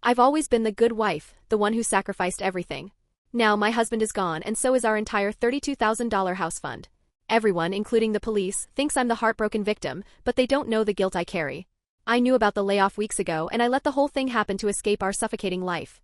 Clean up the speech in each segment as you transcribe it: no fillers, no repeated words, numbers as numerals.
I've always been the good wife, the one who sacrificed everything. Now my husband is gone and so is our entire $32,000 house fund. Everyone, including the police, thinks I'm the heartbroken victim, but they don't know the guilt I carry. I knew about the layoff weeks ago and I let the whole thing happen to escape our suffocating life.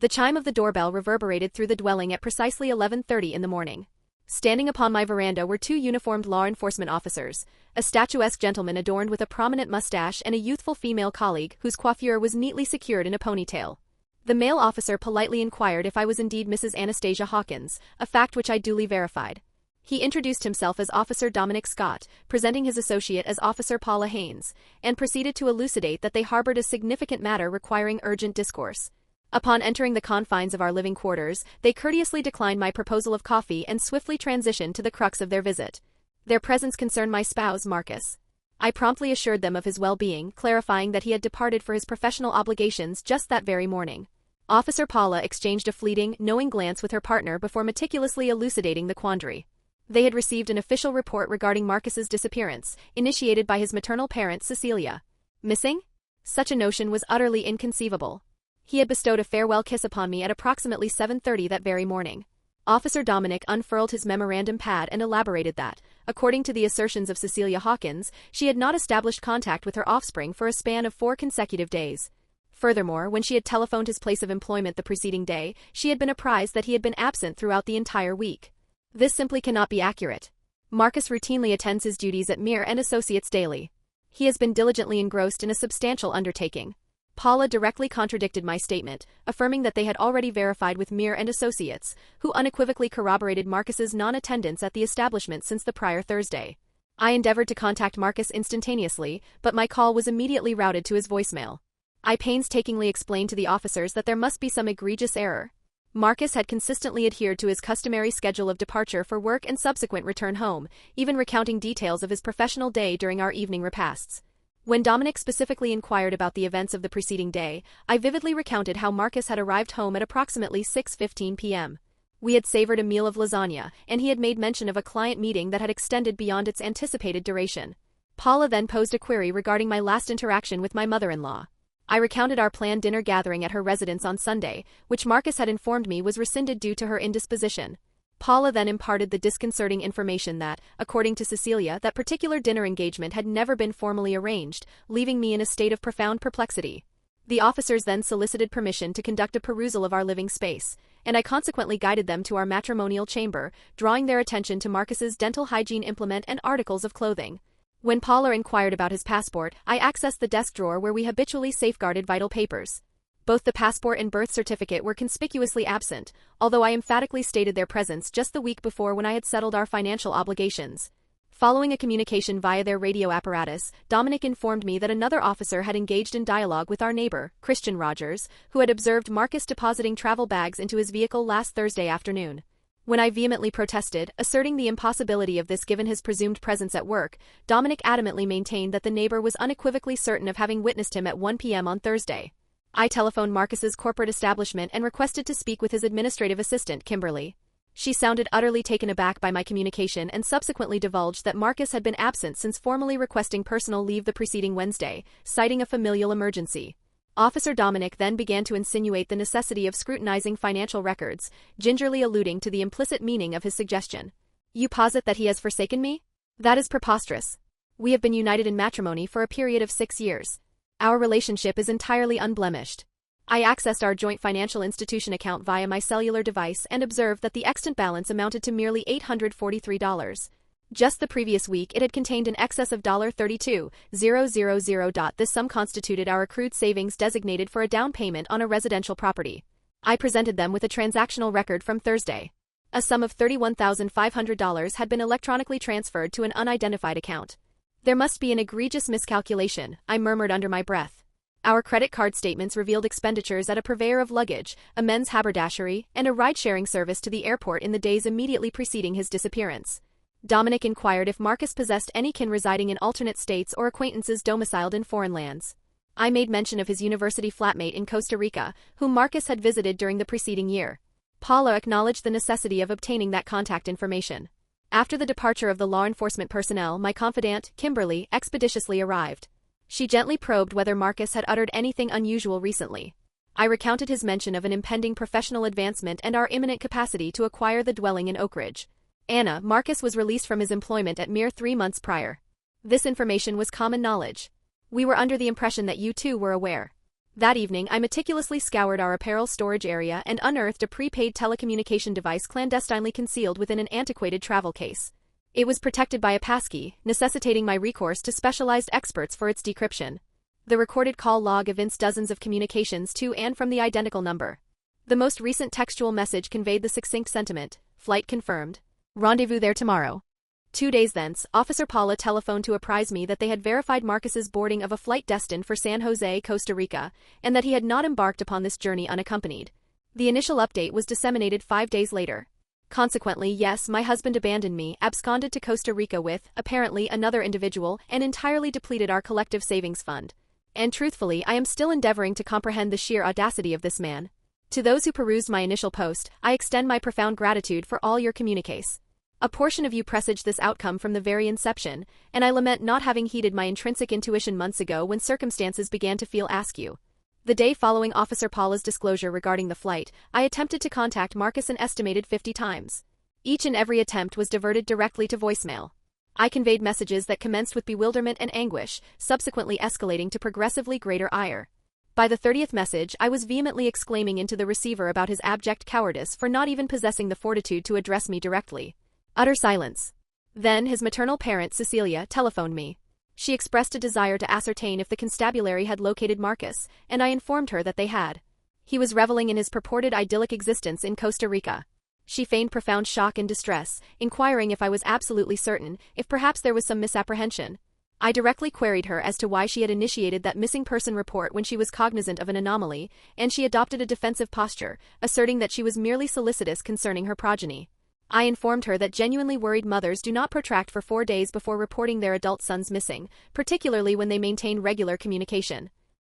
The chime of the doorbell reverberated through the dwelling at precisely 11:30 in the morning. Standing upon my veranda were two uniformed law enforcement officers, a statuesque gentleman adorned with a prominent mustache and a youthful female colleague whose coiffure was neatly secured in a ponytail. The male officer politely inquired if I was indeed Mrs. Anastasia Hawkins, a fact which I duly verified. He introduced himself as Officer Dominic Scott, presenting his associate as Officer Paula Haynes, and proceeded to elucidate that they harbored a significant matter requiring urgent discourse. Upon entering the confines of our living quarters, they courteously declined my proposal of coffee and swiftly transitioned to the crux of their visit. Their presence concerned my spouse, Marcus. I promptly assured them of his well-being, clarifying that he had departed for his professional obligations just that very morning. Officer Paula exchanged a fleeting, knowing glance with her partner before meticulously elucidating the quandary. They had received an official report regarding Marcus's disappearance, initiated by his maternal parent, Cecilia. Missing? Such a notion was utterly inconceivable. He had bestowed a farewell kiss upon me at approximately 7:30 that very morning. Officer Dominic unfurled his memorandum pad and elaborated that, according to the assertions of Cecilia Hawkins, she had not established contact with her offspring for a span of 4 consecutive days. Furthermore, when she had telephoned his place of employment the preceding day, she had been apprised that he had been absent throughout the entire week. This simply cannot be accurate. Marcus routinely attends his duties at Messier and Associates daily. He has been diligently engrossed in a substantial undertaking. Paula directly contradicted my statement, affirming that they had already verified with Messier and Associates, who unequivocally corroborated Marcus's non-attendance at the establishment since the prior Thursday. I endeavored to contact Marcus instantaneously, but my call was immediately routed to his voicemail. I painstakingly explained to the officers that there must be some egregious error. Marcus had consistently adhered to his customary schedule of departure for work and subsequent return home, even recounting details of his professional day during our evening repasts. When Dominic specifically inquired about the events of the preceding day, I vividly recounted how Marcus had arrived home at approximately 6:15 p.m. We had savored a meal of lasagna, and he had made mention of a client meeting that had extended beyond its anticipated duration. Paula then posed a query regarding my last interaction with my mother-in-law. I recounted our planned dinner gathering at her residence on Sunday, which Marcus had informed me was rescinded due to her indisposition. Paula then imparted the disconcerting information that, according to Cecilia, that particular dinner engagement had never been formally arranged, leaving me in a state of profound perplexity. The officers then solicited permission to conduct a perusal of our living space, and I consequently guided them to our matrimonial chamber, drawing their attention to Marcus's dental hygiene implement and articles of clothing. When Paula inquired about his passport, I accessed the desk drawer where we habitually safeguarded vital papers. Both the passport and birth certificate were conspicuously absent, although I emphatically stated their presence just the week before when I had settled our financial obligations. Following a communication via their radio apparatus, Dominic informed me that another officer had engaged in dialogue with our neighbor, Christian Rogers, who had observed Marcus depositing travel bags into his vehicle last Thursday afternoon. When I vehemently protested, asserting the impossibility of this given his presumed presence at work, Dominic adamantly maintained that the neighbor was unequivocally certain of having witnessed him at 1 p.m. on Thursday. I telephoned Marcus's corporate establishment and requested to speak with his administrative assistant, Kimberly. She sounded utterly taken aback by my communication and subsequently divulged that Marcus had been absent since formally requesting personal leave the preceding Wednesday, citing a familial emergency. Officer Dominic then began to insinuate the necessity of scrutinizing financial records, gingerly alluding to the implicit meaning of his suggestion. "You posit that he has forsaken me? That is preposterous. We have been united in matrimony for a period of 6 years. Our relationship is entirely unblemished." I accessed our joint financial institution account via my cellular device and observed that the extant balance amounted to merely $843. Just the previous week it had contained an excess of $32,000. This sum constituted our accrued savings designated for a down payment on a residential property. I presented them with a transactional record from Thursday. A sum of $31,500 had been electronically transferred to an unidentified account. "There must be an egregious miscalculation," I murmured under my breath. Our credit card statements revealed expenditures at a purveyor of luggage, a men's haberdashery, and a ride-sharing service to the airport in the days immediately preceding his disappearance. Dominic inquired if Marcus possessed any kin residing in alternate states or acquaintances domiciled in foreign lands. I made mention of his university flatmate in Costa Rica, whom Marcus had visited during the preceding year. Paula acknowledged the necessity of obtaining that contact information. After the departure of the law enforcement personnel, my confidante, Kimberly, expeditiously arrived. She gently probed whether Marcus had uttered anything unusual recently. I recounted his mention of an impending professional advancement and our imminent capacity to acquire the dwelling in Oak Ridge. Anna, Marcus was released from his employment at mere 3 months prior. This information was common knowledge. We were under the impression that you too were aware. That evening, I meticulously scoured our apparel storage area and unearthed a prepaid telecommunication device clandestinely concealed within an antiquated travel case. It was protected by a passkey, necessitating my recourse to specialized experts for its decryption. The recorded call log evinced dozens of communications to and from the identical number. The most recent textual message conveyed the succinct sentiment: "Flight confirmed. Rendezvous there tomorrow." 2 days thence, Officer Paula telephoned to apprise me that they had verified Marcus's boarding of a flight destined for San Jose, Costa Rica, and that he had not embarked upon this journey unaccompanied. The initial update was disseminated 5 days later. Consequently, yes, my husband abandoned me, absconded to Costa Rica with, apparently, another individual, and entirely depleted our collective savings fund. And truthfully, I am still endeavoring to comprehend the sheer audacity of this man. To those who perused my initial post, I extend my profound gratitude for all your communiques. A portion of you presaged this outcome from the very inception, and I lament not having heeded my intrinsic intuition months ago when circumstances began to feel askew. The day following Officer Paula's disclosure regarding the flight, I attempted to contact Marcus an estimated 50 times. Each and every attempt was diverted directly to voicemail. I conveyed messages that commenced with bewilderment and anguish, subsequently escalating to progressively greater ire. By the 30th message, I was vehemently exclaiming into the receiver about his abject cowardice for not even possessing the fortitude to address me directly. Utter silence. Then his maternal parent, Cecilia, telephoned me. She expressed a desire to ascertain if the constabulary had located Marcus, and I informed her that they had. He was reveling in his purported idyllic existence in Costa Rica. She feigned profound shock and distress, inquiring if I was absolutely certain, if perhaps there was some misapprehension. I directly queried her as to why she had initiated that missing person report when she was cognizant of an anomaly, and she adopted a defensive posture, asserting that she was merely solicitous concerning her progeny. I informed her that genuinely worried mothers do not protract for 4 days before reporting their adult sons missing, particularly when they maintain regular communication.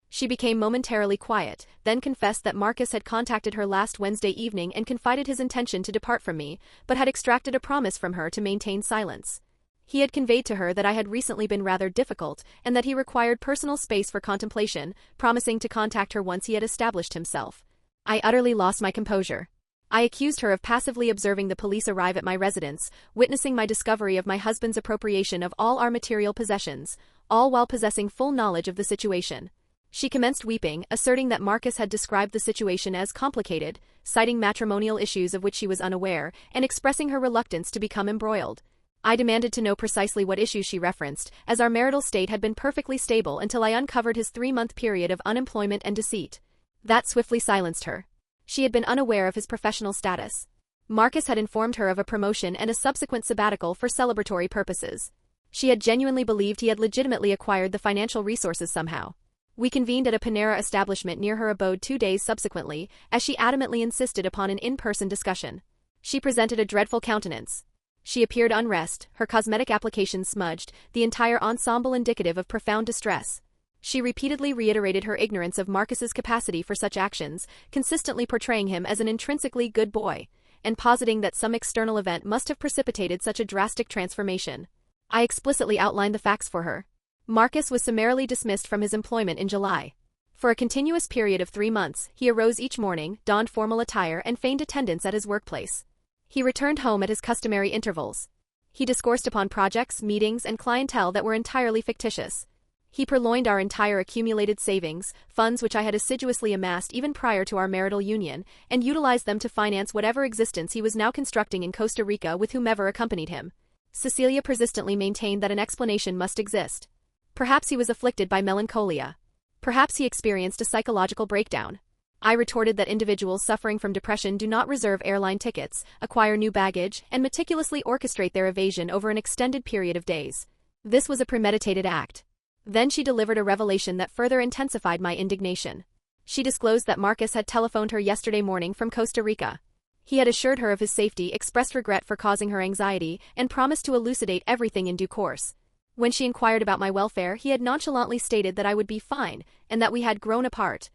She became momentarily quiet, then confessed that Marcus had contacted her last Wednesday evening and confided his intention to depart from me, but had extracted a promise from her to maintain silence. He had conveyed to her that I had recently been rather difficult, and that he required personal space for contemplation, promising to contact her once he had established himself. I utterly lost my composure. I accused her of passively observing the police arrive at my residence, witnessing my discovery of my husband's appropriation of all our material possessions, all while possessing full knowledge of the situation. She commenced weeping, asserting that Marcus had described the situation as complicated, citing matrimonial issues of which she was unaware, and expressing her reluctance to become embroiled. I demanded to know precisely what issues she referenced, as our marital state had been perfectly stable until I uncovered his 3-month period of unemployment and deceit. That swiftly silenced her. She had been unaware of his professional status. Marcus had informed her of a promotion and a subsequent sabbatical for celebratory purposes. She had genuinely believed he had legitimately acquired the financial resources somehow. We convened at a Panera establishment near her abode 2 days subsequently, as she adamantly insisted upon an in-person discussion. She presented a dreadful countenance. She appeared unrest, her cosmetic applications smudged, the entire ensemble indicative of profound distress. She repeatedly reiterated her ignorance of Marcus's capacity for such actions, consistently portraying him as an intrinsically good boy, and positing that some external event must have precipitated such a drastic transformation. I explicitly outlined the facts for her. Marcus was summarily dismissed from his employment in July. For a continuous period of 3 months, he arose each morning, donned formal attire, and feigned attendance at his workplace. He returned home at his customary intervals. He discoursed upon projects, meetings, and clientele that were entirely fictitious. He purloined our entire accumulated savings, funds which I had assiduously amassed even prior to our marital union, and utilized them to finance whatever existence he was now constructing in Costa Rica with whomever accompanied him. Cecilia persistently maintained that an explanation must exist. Perhaps he was afflicted by melancholia. Perhaps he experienced a psychological breakdown. I retorted that individuals suffering from depression do not reserve airline tickets, acquire new baggage, and meticulously orchestrate their evasion over an extended period of days. This was a premeditated act. Then she delivered a revelation that further intensified my indignation. She disclosed that Marcus had telephoned her yesterday morning from Costa Rica. He had assured her of his safety, expressed regret for causing her anxiety, and promised to elucidate everything in due course. When she inquired about my welfare, he had nonchalantly stated that I would be fine, and that we had grown apart.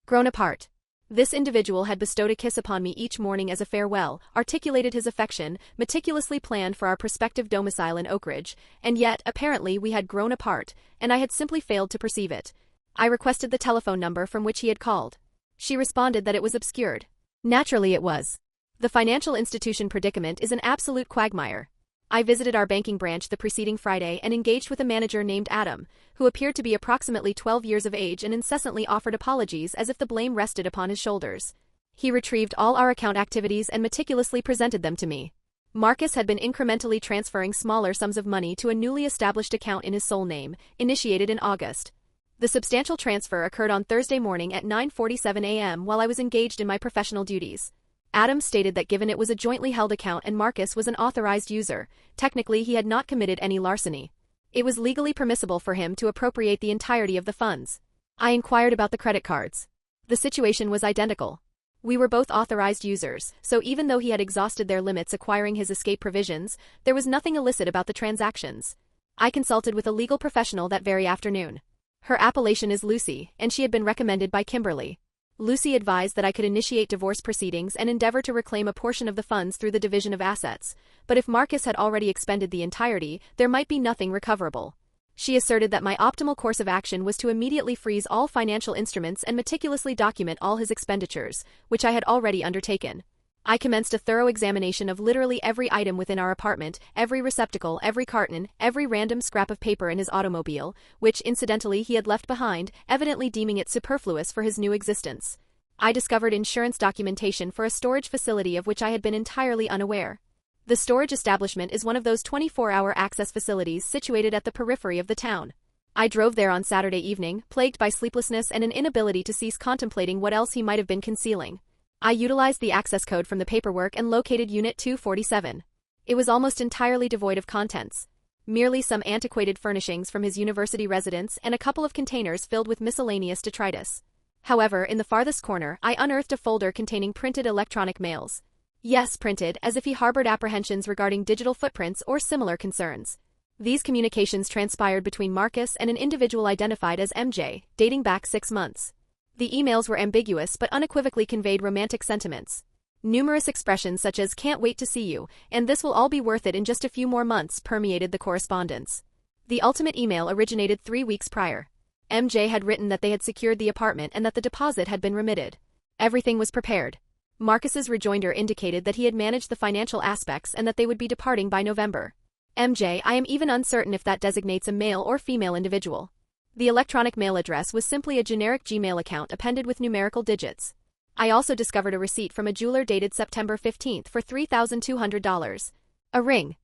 Grown apart. This individual had bestowed a kiss upon me each morning as a farewell, articulated his affection, meticulously planned for our prospective domicile in Oak Ridge, and yet, apparently, we had grown apart, and I had simply failed to perceive it. I requested the telephone number from which he had called. She responded that it was obscured. Naturally it was. The financial institution predicament is an absolute quagmire. I visited our banking branch the preceding Friday and engaged with a manager named Adam, who appeared to be approximately 12 years of age and incessantly offered apologies as if the blame rested upon his shoulders. He retrieved all our account activities and meticulously presented them to me. Marcus had been incrementally transferring smaller sums of money to a newly established account in his sole name, initiated in August. The substantial transfer occurred on Thursday morning at 9:47 a.m. while I was engaged in my professional duties. Adam stated that given it was a jointly held account and Marcus was an authorized user, technically he had not committed any larceny. It was legally permissible for him to appropriate the entirety of the funds. I inquired about the credit cards. The situation was identical. We were both authorized users, so even though he had exhausted their limits acquiring his escape provisions, there was nothing illicit about the transactions. I consulted with a legal professional that very afternoon. Her appellation is Lucy, and she had been recommended by Kimberly. Lucy advised that I could initiate divorce proceedings and endeavor to reclaim a portion of the funds through the division of assets, but if Marcus had already expended the entirety, there might be nothing recoverable. She asserted that my optimal course of action was to immediately freeze all financial instruments and meticulously document all his expenditures, which I had already undertaken. I commenced a thorough examination of literally every item within our apartment, every receptacle, every carton, every random scrap of paper in his automobile, which, incidentally, he had left behind, evidently deeming it superfluous for his new existence. I discovered insurance documentation for a storage facility of which I had been entirely unaware. The storage establishment is one of those 24-hour access facilities situated at the periphery of the town. I drove there on Saturday evening, plagued by sleeplessness and an inability to cease contemplating what else he might have been concealing. I utilized the access code from the paperwork and located Unit 247. It was almost entirely devoid of contents. Merely some antiquated furnishings from his university residence and a couple of containers filled with miscellaneous detritus. However, in the farthest corner, I unearthed a folder containing printed electronic mails. Yes, printed, as if he harbored apprehensions regarding digital footprints or similar concerns. These communications transpired between Marcus and an individual identified as MJ, dating back 6 months. The emails were ambiguous but unequivocally conveyed romantic sentiments. Numerous expressions such as "can't wait to see you," and "this will all be worth it in just a few more months" permeated the correspondence. The ultimate email originated 3 weeks prior. MJ had written that they had secured the apartment and that the deposit had been remitted. Everything was prepared. Marcus's rejoinder indicated that he had managed the financial aspects and that they would be departing by November. MJ, I am even uncertain if that designates a male or female individual. The electronic mail address was simply a generic Gmail account appended with numerical digits. I also discovered a receipt from a jeweler dated September 15th for $3,200. A ring.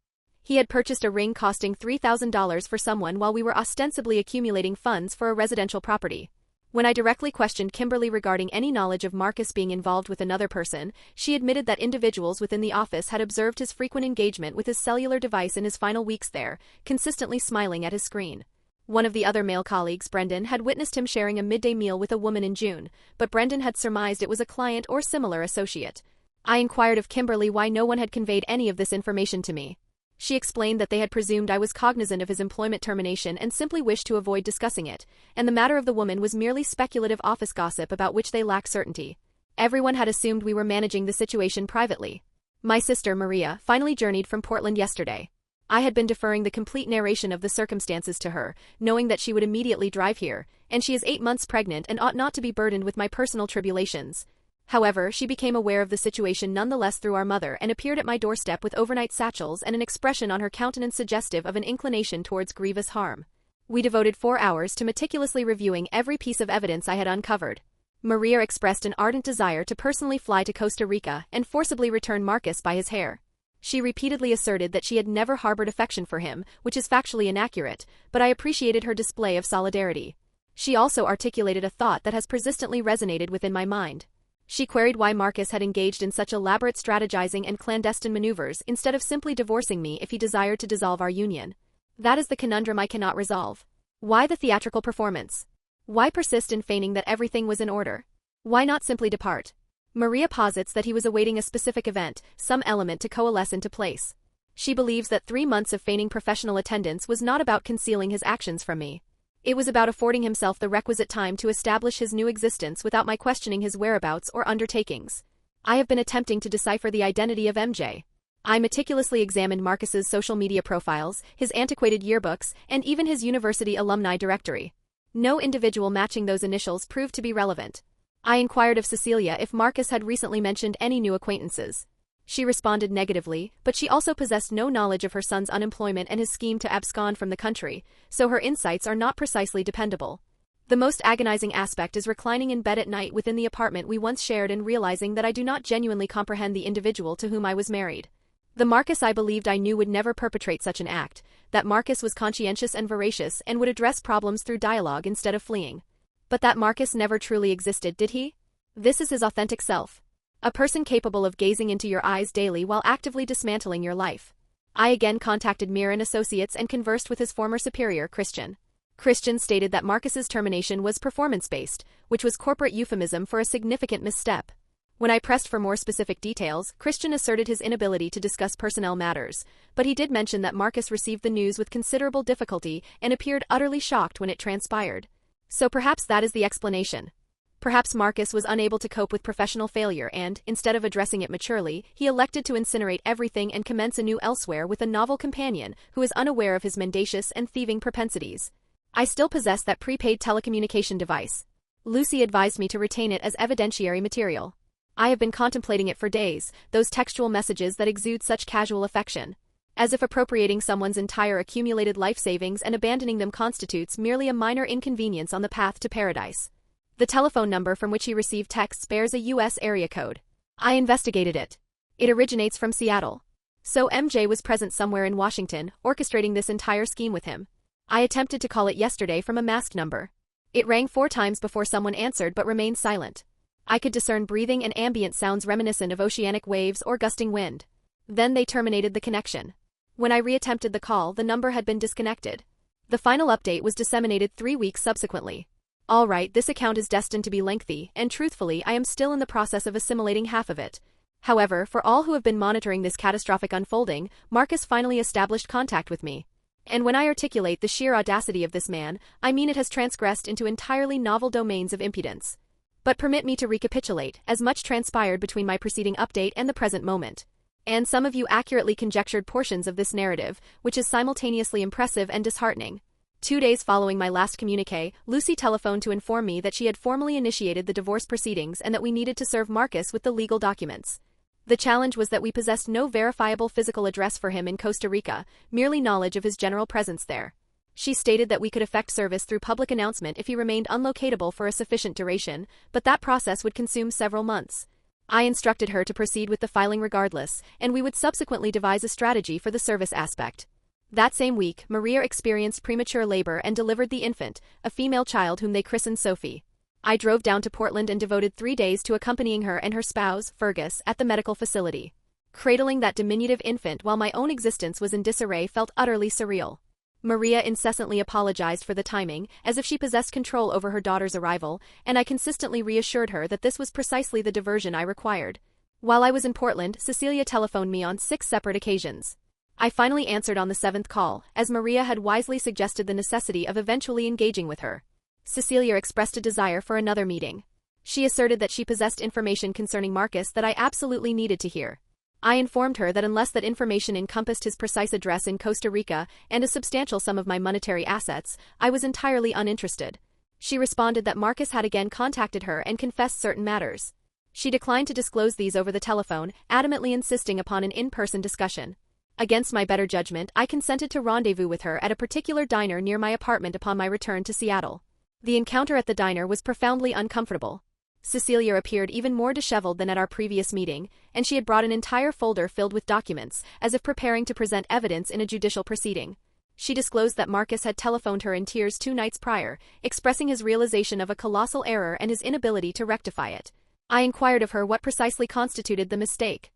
He had purchased a ring costing $3,000 for someone while we were ostensibly accumulating funds for a residential property. When I directly questioned Kimberly regarding any knowledge of Marcus being involved with another person, she admitted that individuals within the office had observed his frequent engagement with his cellular device in his final weeks there, consistently smiling at his screen. One of the other male colleagues, Brendan, had witnessed him sharing a midday meal with a woman in June, but Brendan had surmised it was a client or similar associate. I inquired of Kimberly why no one had conveyed any of this information to me. She explained that they had presumed I was cognizant of his employment termination and simply wished to avoid discussing it, and the matter of the woman was merely speculative office gossip about which they lacked certainty. Everyone had assumed we were managing the situation privately. My sister, Maria, finally journeyed from Portland yesterday. I had been deferring the complete narration of the circumstances to her, knowing that she would immediately drive here, and she is 8 months pregnant and ought not to be burdened with my personal tribulations. However, she became aware of the situation nonetheless through our mother and appeared at my doorstep with overnight satchels and an expression on her countenance suggestive of an inclination towards grievous harm. We devoted 4 hours to meticulously reviewing every piece of evidence I had uncovered. Maria expressed an ardent desire to personally fly to Costa Rica and forcibly return Marcus by his hair. She repeatedly asserted that she had never harbored affection for him, which is factually inaccurate, but I appreciated her display of solidarity. She also articulated a thought that has persistently resonated within my mind. She queried why Marcus had engaged in such elaborate strategizing and clandestine maneuvers instead of simply divorcing me if he desired to dissolve our union. That is the conundrum I cannot resolve. Why the theatrical performance? Why persist in feigning that everything was in order? Why not simply depart? Maria posits that he was awaiting a specific event, some element to coalesce into place. She believes that 3 months of feigning professional attendance was not about concealing his actions from me. It was about affording himself the requisite time to establish his new existence without my questioning his whereabouts or undertakings. I have been attempting to decipher the identity of MJ. I meticulously examined Marcus's social media profiles, his antiquated yearbooks, and even his university alumni directory. No individual matching those initials proved to be relevant. I inquired of Cecilia if Marcus had recently mentioned any new acquaintances. She responded negatively, but she also possessed no knowledge of her son's unemployment and his scheme to abscond from the country, so her insights are not precisely dependable. The most agonizing aspect is reclining in bed at night within the apartment we once shared and realizing that I do not genuinely comprehend the individual to whom I was married. The Marcus I believed I knew would never perpetrate such an act, that Marcus was conscientious and veracious and would address problems through dialogue instead of fleeing. But that Marcus never truly existed, did he? This is his authentic self. A person capable of gazing into your eyes daily while actively dismantling your life. I again contacted Mir and Associates and conversed with his former superior, Christian. Christian stated that Marcus's termination was performance-based, which was corporate euphemism for a significant misstep. When I pressed for more specific details, Christian asserted his inability to discuss personnel matters, but he did mention that Marcus received the news with considerable difficulty and appeared utterly shocked when it transpired. So perhaps that is the explanation. Perhaps Marcus was unable to cope with professional failure and, instead of addressing it maturely, he elected to incinerate everything and commence anew elsewhere with a novel companion who is unaware of his mendacious and thieving propensities. I still possess that prepaid telecommunication device. Lucy advised me to retain it as evidentiary material. I have been contemplating it for days, those textual messages that exude such casual affection. As if appropriating someone's entire accumulated life savings and abandoning them constitutes merely a minor inconvenience on the path to paradise. The telephone number from which he received texts bears a U.S. area code. I investigated it. It originates from Seattle. So MJ was present somewhere in Washington, orchestrating this entire scheme with him. I attempted to call it yesterday from a masked number. It rang 4 times before someone answered but remained silent. I could discern breathing and ambient sounds reminiscent of oceanic waves or gusting wind. Then they terminated the connection. When I reattempted the call, the number had been disconnected. The final update was disseminated 3 weeks subsequently. All right, this account is destined to be lengthy, and truthfully, I am still in the process of assimilating half of it. However, for all who have been monitoring this catastrophic unfolding, Marcus finally established contact with me. And when I articulate the sheer audacity of this man, I mean it has transgressed into entirely novel domains of impudence. But permit me to recapitulate, as much transpired between my preceding update and the present moment. And some of you accurately conjectured portions of this narrative, which is simultaneously impressive and disheartening. 2 days following my last communique, Lucy telephoned to inform me that she had formally initiated the divorce proceedings and that we needed to serve Marcus with the legal documents. The challenge was that we possessed no verifiable physical address for him in Costa Rica, merely knowledge of his general presence there. She stated that we could effect service through public announcement if he remained unlocatable for a sufficient duration, but that process would consume several months. I instructed her to proceed with the filing regardless, and we would subsequently devise a strategy for the service aspect. That same week, Maria experienced premature labor and delivered the infant, a female child whom they christened Sophie. I drove down to Portland and devoted 3 days to accompanying her and her spouse, Fergus, at the medical facility. Cradling that diminutive infant while my own existence was in disarray felt utterly surreal. Maria incessantly apologized for the timing, as if she possessed control over her daughter's arrival, and I consistently reassured her that this was precisely the diversion I required. While I was in Portland, Cecilia telephoned me on 6 separate occasions. I finally answered on the 7th call, as Maria had wisely suggested the necessity of eventually engaging with her. Cecilia expressed a desire for another meeting. She asserted that she possessed information concerning Marcus that I absolutely needed to hear. I informed her that unless that information encompassed his precise address in Costa Rica and a substantial sum of my monetary assets, I was entirely uninterested. She responded that Marcus had again contacted her and confessed certain matters. She declined to disclose these over the telephone, adamantly insisting upon an in-person discussion. Against my better judgment, I consented to rendezvous with her at a particular diner near my apartment upon my return to Seattle. The encounter at the diner was profoundly uncomfortable. Cecilia appeared even more disheveled than at our previous meeting, and she had brought an entire folder filled with documents, as if preparing to present evidence in a judicial proceeding. She disclosed that Marcus had telephoned her in tears 2 nights prior, expressing his realization of a colossal error and his inability to rectify it. I inquired of her what precisely constituted the mistake.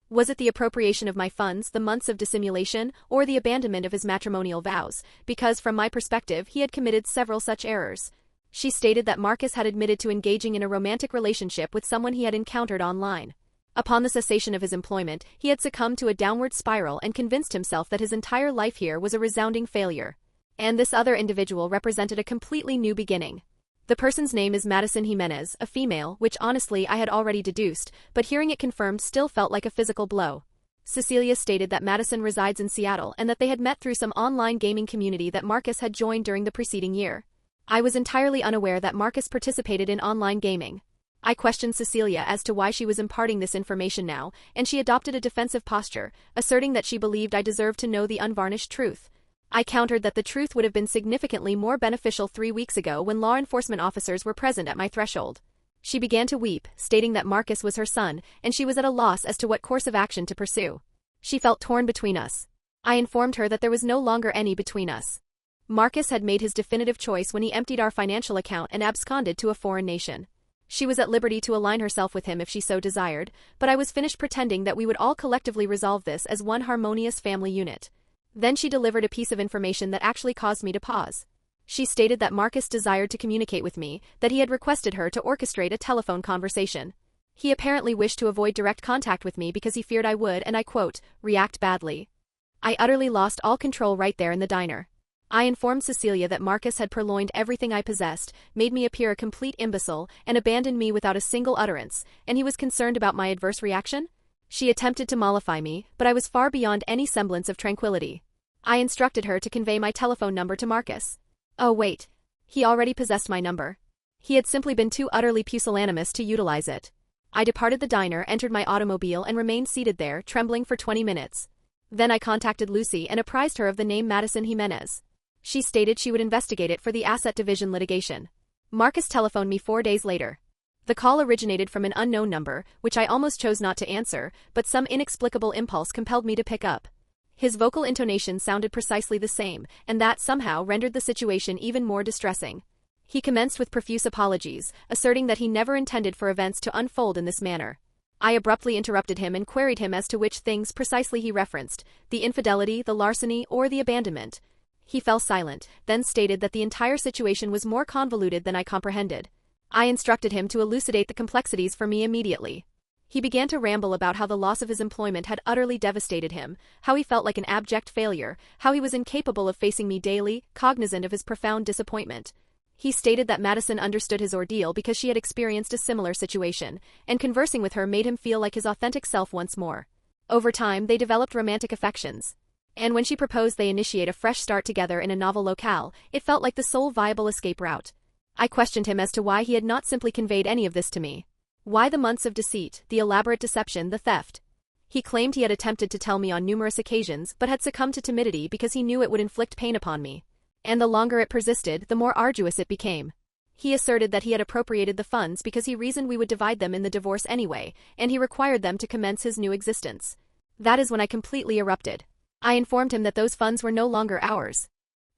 Was it the appropriation of my funds, the months of dissimulation, or the abandonment of his matrimonial vows, because from my perspective he had committed several such errors. She stated that Marcus had admitted to engaging in a romantic relationship with someone he had encountered online. Upon the cessation of his employment, he had succumbed to a downward spiral and convinced himself that his entire life here was a resounding failure. And this other individual represented a completely new beginning. The person's name is Madison Jimenez, a female, which honestly I had already deduced, but hearing it confirmed still felt like a physical blow. Cecilia stated that Madison resides in Seattle and that they had met through some online gaming community that Marcus had joined during the preceding year. I was entirely unaware that Marcus participated in online gaming. I questioned Cecilia as to why she was imparting this information now, and she adopted a defensive posture, asserting that she believed I deserved to know the unvarnished truth. I countered that the truth would have been significantly more beneficial 3 weeks ago when law enforcement officers were present at my threshold. She began to weep, stating that Marcus was her son, and she was at a loss as to what course of action to pursue. She felt torn between us. I informed her that there was no longer any between us. Marcus had made his definitive choice when he emptied our financial account and absconded to a foreign nation. She was at liberty to align herself with him if she so desired, but I was finished pretending that we would all collectively resolve this as one harmonious family unit. Then she delivered a piece of information that actually caused me to pause. She stated that Marcus desired to communicate with me, that he had requested her to orchestrate a telephone conversation. He apparently wished to avoid direct contact with me because he feared I would, and I quote, react badly. I utterly lost all control right there in the diner. I informed Cecilia that Marcus had purloined everything I possessed, made me appear a complete imbecile, and abandoned me without a single utterance, and he was concerned about my adverse reaction? She attempted to mollify me, but I was far beyond any semblance of tranquility. I instructed her to convey my telephone number to Marcus. Oh wait. He already possessed my number. He had simply been too utterly pusillanimous to utilize it. I departed the diner, entered my automobile and remained seated there, trembling for 20 minutes. Then I contacted Lucy and apprised her of the name Madison Jimenez. She stated she would investigate it for the Asset Division litigation. Marcus telephoned me 4 days later. The call originated from an unknown number, which I almost chose not to answer, but some inexplicable impulse compelled me to pick up. His vocal intonation sounded precisely the same, and that somehow rendered the situation even more distressing. He commenced with profuse apologies, asserting that he never intended for events to unfold in this manner. I abruptly interrupted him and queried him as to which things precisely he referenced, the infidelity, the larceny, or the abandonment. He fell silent, then stated that the entire situation was more convoluted than I comprehended. I instructed him to elucidate the complexities for me immediately. He began to ramble about how the loss of his employment had utterly devastated him, how he felt like an abject failure, how he was incapable of facing me daily, cognizant of his profound disappointment. He stated that Madison understood his ordeal because she had experienced a similar situation, and conversing with her made him feel like his authentic self once more. Over time, they developed romantic affections. And when she proposed they initiate a fresh start together in a novel locale, it felt like the sole viable escape route. I questioned him as to why he had not simply conveyed any of this to me. Why the months of deceit, the elaborate deception, the theft? He claimed he had attempted to tell me on numerous occasions but had succumbed to timidity because he knew it would inflict pain upon me. And the longer it persisted, the more arduous it became. He asserted that he had appropriated the funds because he reasoned we would divide them in the divorce anyway, and he required them to commence his new existence. That is when I completely erupted. I informed him that those funds were no longer ours.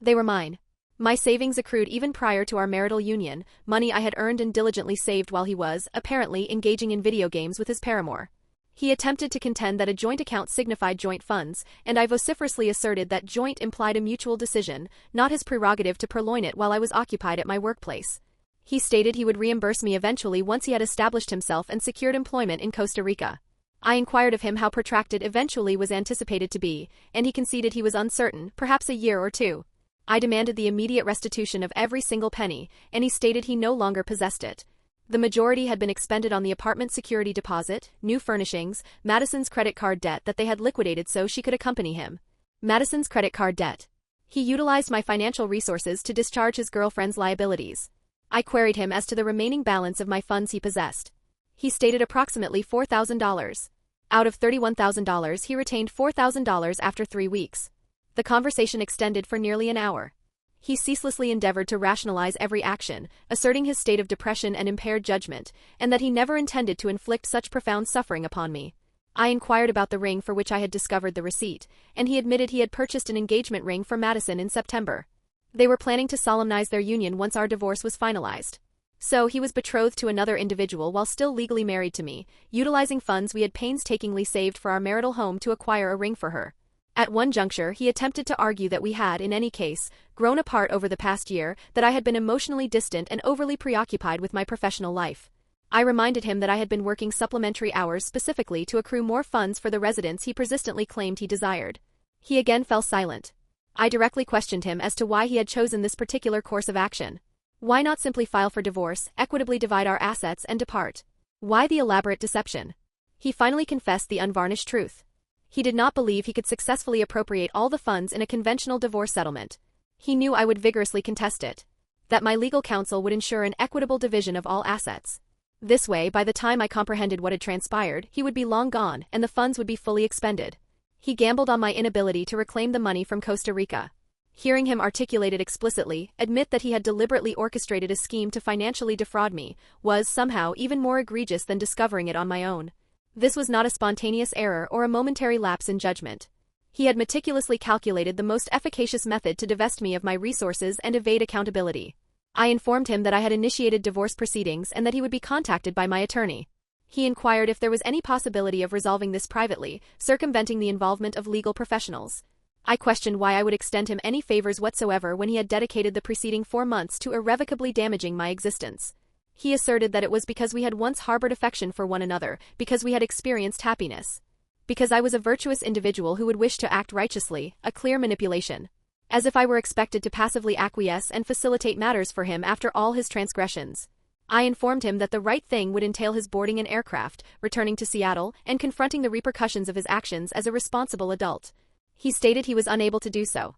They were mine. My savings accrued even prior to our marital union, money I had earned and diligently saved while he was, apparently, engaging in video games with his paramour. He attempted to contend that a joint account signified joint funds, and I vociferously asserted that joint implied a mutual decision, not his prerogative to purloin it while I was occupied at my workplace. He stated he would reimburse me eventually once he had established himself and secured employment in Costa Rica. I inquired of him how protracted eventually was anticipated to be, and he conceded he was uncertain, perhaps a year or 2. I demanded the immediate restitution of every single penny, and he stated he no longer possessed it. The majority had been expended on the apartment security deposit, new furnishings, Madison's credit card debt that they had liquidated so she could accompany him. Madison's credit card debt. He utilized my financial resources to discharge his girlfriend's liabilities. I queried him as to the remaining balance of my funds he possessed. He stated approximately $4,000. Out of $31,000, he retained $4,000 after 3 weeks. The conversation extended for nearly an hour. He ceaselessly endeavored to rationalize every action, asserting his state of depression and impaired judgment, and that he never intended to inflict such profound suffering upon me. I inquired about the ring for which I had discovered the receipt, and he admitted he had purchased an engagement ring for Madison in September. They were planning to solemnize their union once our divorce was finalized. So he was betrothed to another individual while still legally married to me, utilizing funds we had painstakingly saved for our marital home to acquire a ring for her. At one juncture, he attempted to argue that we had, in any case, grown apart over the past year, that I had been emotionally distant and overly preoccupied with my professional life. I reminded him that I had been working supplementary hours specifically to accrue more funds for the residence he persistently claimed he desired. He again fell silent. I directly questioned him as to why he had chosen this particular course of action. Why not simply file for divorce, equitably divide our assets, and depart? Why the elaborate deception? He finally confessed the unvarnished truth. He did not believe he could successfully appropriate all the funds in a conventional divorce settlement. He knew I would vigorously contest it. That my legal counsel would ensure an equitable division of all assets. This way, by the time I comprehended what had transpired, he would be long gone and the funds would be fully expended. He gambled on my inability to reclaim the money from Costa Rica. Hearing him articulate it explicitly, admit that he had deliberately orchestrated a scheme to financially defraud me, was somehow even more egregious than discovering it on my own. This was not a spontaneous error or a momentary lapse in judgment. He had meticulously calculated the most efficacious method to divest me of my resources and evade accountability. I informed him that I had initiated divorce proceedings and that he would be contacted by my attorney. He inquired if there was any possibility of resolving this privately, circumventing the involvement of legal professionals. I questioned why I would extend him any favors whatsoever when he had dedicated the preceding 4 months to irrevocably damaging my existence. He asserted that it was because we had once harbored affection for one another, because we had experienced happiness. Because I was a virtuous individual who would wish to act righteously, a clear manipulation. As if I were expected to passively acquiesce and facilitate matters for him after all his transgressions. I informed him that the right thing would entail his boarding an aircraft, returning to Seattle, and confronting the repercussions of his actions as a responsible adult. He stated he was unable to do so.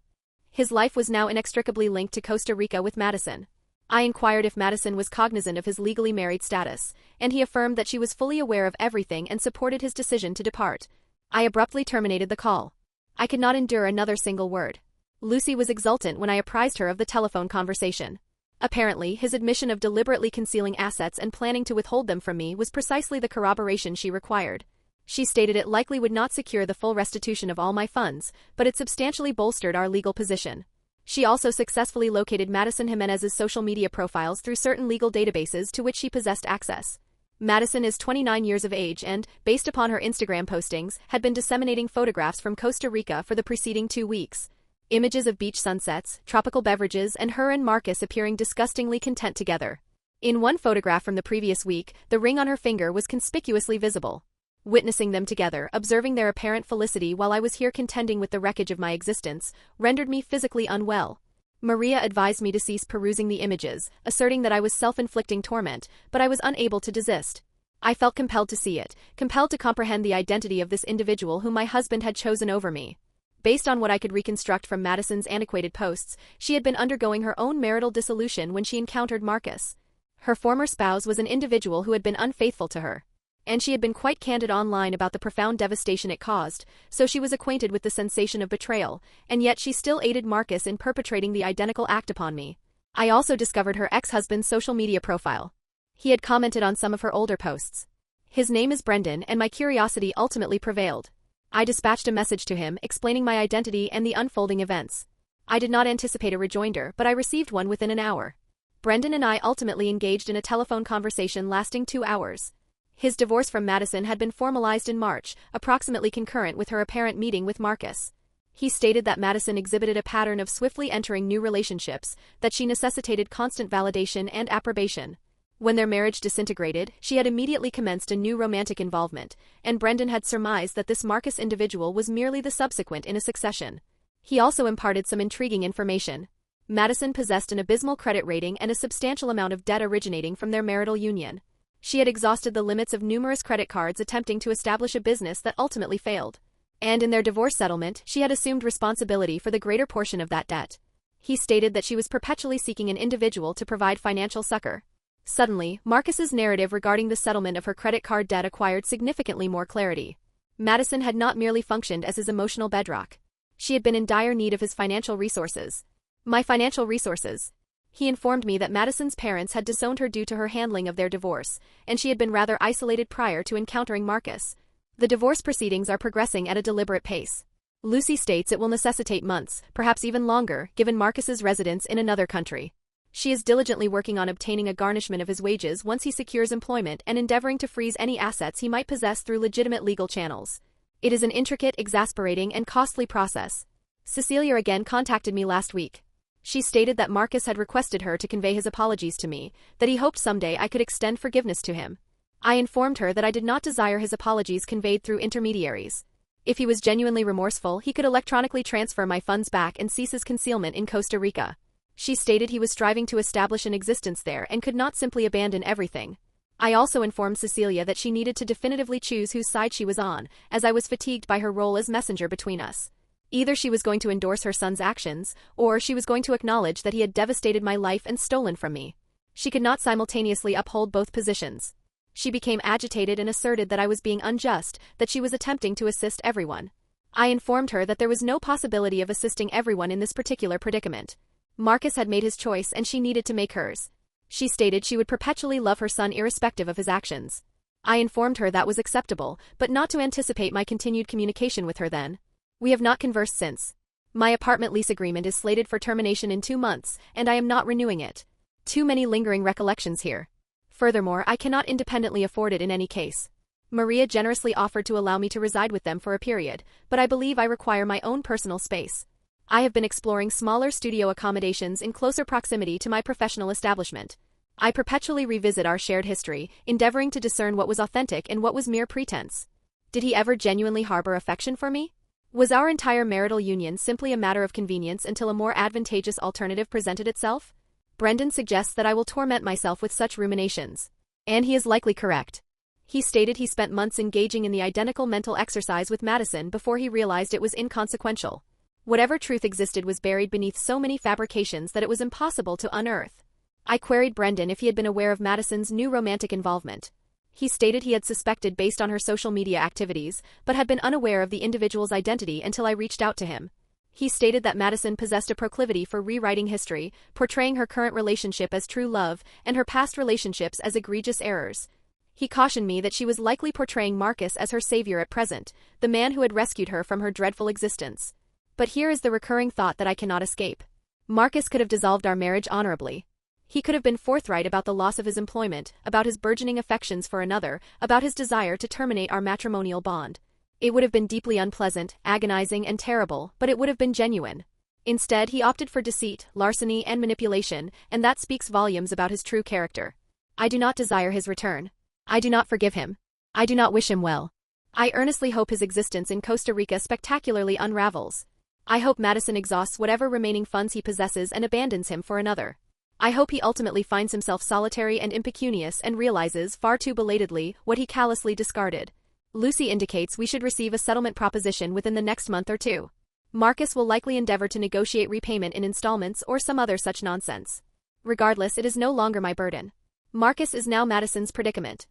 His life was now inextricably linked to Costa Rica with Madison. I inquired if Madison was cognizant of his legally married status, and he affirmed that she was fully aware of everything and supported his decision to depart. I abruptly terminated the call. I could not endure another single word. Lucy was exultant when I apprised her of the telephone conversation. Apparently, his admission of deliberately concealing assets and planning to withhold them from me was precisely the corroboration she required. She stated it likely would not secure the full restitution of all my funds, but it substantially bolstered our legal position. She also successfully located Madison Jimenez's social media profiles through certain legal databases to which she possessed access. Madison is 29 years of age and, based upon her Instagram postings, had been disseminating photographs from Costa Rica for the preceding 2 weeks. Images of beach sunsets, tropical beverages, and her and Marcus appearing disgustingly content together. In one photograph from the previous week, the ring on her finger was conspicuously visible. Witnessing them together, observing their apparent felicity while I was here contending with the wreckage of my existence, rendered me physically unwell. Maria advised me to cease perusing the images, asserting that I was self-inflicting torment, but I was unable to desist. I felt compelled to see it, compelled to comprehend the identity of this individual whom my husband had chosen over me. Based on what I could reconstruct from Madison's antiquated posts, she had been undergoing her own marital dissolution when she encountered Marcus. Her former spouse was an individual who had been unfaithful to her. And she had been quite candid online about the profound devastation it caused, so she was acquainted with the sensation of betrayal, and yet she still aided Marcus in perpetrating the identical act upon me. I also discovered her ex-husband's social media profile. He had commented on some of her older posts. His name is Brendan, and my curiosity ultimately prevailed. I dispatched a message to him explaining my identity and the unfolding events. I did not anticipate a rejoinder, but I received one within an hour. Brendan and I ultimately engaged in a telephone conversation lasting 2 hours. His divorce from Madison had been formalized in March, approximately concurrent with her apparent meeting with Marcus. He stated that Madison exhibited a pattern of swiftly entering new relationships, that she necessitated constant validation and approbation. When their marriage disintegrated, she had immediately commenced a new romantic involvement, and Brendan had surmised that this Marcus individual was merely the subsequent in a succession. He also imparted some intriguing information. Madison possessed an abysmal credit rating and a substantial amount of debt originating from their marital union. She had exhausted the limits of numerous credit cards attempting to establish a business that ultimately failed. And in their divorce settlement, she had assumed responsibility for the greater portion of that debt. He stated that she was perpetually seeking an individual to provide financial succor. Suddenly, Marcus's narrative regarding the settlement of her credit card debt acquired significantly more clarity. Madison had not merely functioned as his emotional bedrock. She had been in dire need of his financial resources. My financial resources. He informed me that Madison's parents had disowned her due to her handling of their divorce, and she had been rather isolated prior to encountering Marcus. The divorce proceedings are progressing at a deliberate pace. Lucy states it will necessitate months, perhaps even longer, given Marcus's residence in another country. She is diligently working on obtaining a garnishment of his wages once he secures employment and endeavoring to freeze any assets he might possess through legitimate legal channels. It is an intricate, exasperating, and costly process. Cecilia again contacted me last week. She stated that Marcus had requested her to convey his apologies to me, that he hoped someday I could extend forgiveness to him. I informed her that I did not desire his apologies conveyed through intermediaries. If he was genuinely remorseful, he could electronically transfer my funds back and cease his concealment in Costa Rica. She stated he was striving to establish an existence there and could not simply abandon everything. I also informed Cecilia that she needed to definitively choose whose side she was on, as I was fatigued by her role as messenger between us. Either she was going to endorse her son's actions, or she was going to acknowledge that he had devastated my life and stolen from me. She could not simultaneously uphold both positions. She became agitated and asserted that I was being unjust, that she was attempting to assist everyone. I informed her that there was no possibility of assisting everyone in this particular predicament. Marcus had made his choice and she needed to make hers. She stated she would perpetually love her son irrespective of his actions. I informed her that was acceptable, but not to anticipate my continued communication with her then. We have not conversed since. My apartment lease agreement is slated for termination in 2 months, and I am not renewing it. Too many lingering recollections here. Furthermore, I cannot independently afford it in any case. Maria generously offered to allow me to reside with them for a period, but I believe I require my own personal space. I have been exploring smaller studio accommodations in closer proximity to my professional establishment. I perpetually revisit our shared history, endeavoring to discern what was authentic and what was mere pretense. Did he ever genuinely harbor affection for me? Was our entire marital union simply a matter of convenience until a more advantageous alternative presented itself? Brendan suggests that I will torment myself with such ruminations. And he is likely correct. He stated he spent months engaging in the identical mental exercise with Madison before he realized it was inconsequential. Whatever truth existed was buried beneath so many fabrications that it was impossible to unearth. I queried Brendan if he had been aware of Madison's new romantic involvement. He stated he had suspected based on her social media activities, but had been unaware of the individual's identity until I reached out to him. He stated that Madison possessed a proclivity for rewriting history, portraying her current relationship as true love, and her past relationships as egregious errors. He cautioned me that she was likely portraying Marcus as her savior at present, the man who had rescued her from her dreadful existence. But here is the recurring thought that I cannot escape. Marcus could have dissolved our marriage honorably. He could have been forthright about the loss of his employment, about his burgeoning affections for another, about his desire to terminate our matrimonial bond. It would have been deeply unpleasant, agonizing, and terrible, but it would have been genuine. Instead, he opted for deceit, larceny, and manipulation, and that speaks volumes about his true character. I do not desire his return. I do not forgive him. I do not wish him well. I earnestly hope his existence in Costa Rica spectacularly unravels. I hope Madison exhausts whatever remaining funds he possesses and abandons him for another. I hope he ultimately finds himself solitary and impecunious and realizes, far too belatedly, what he callously discarded. Lucy indicates we should receive a settlement proposition within the next month or 2. Marcus will likely endeavor to negotiate repayment in installments or some other such nonsense. Regardless, it is no longer my burden. Marcus is now Madison's predicament.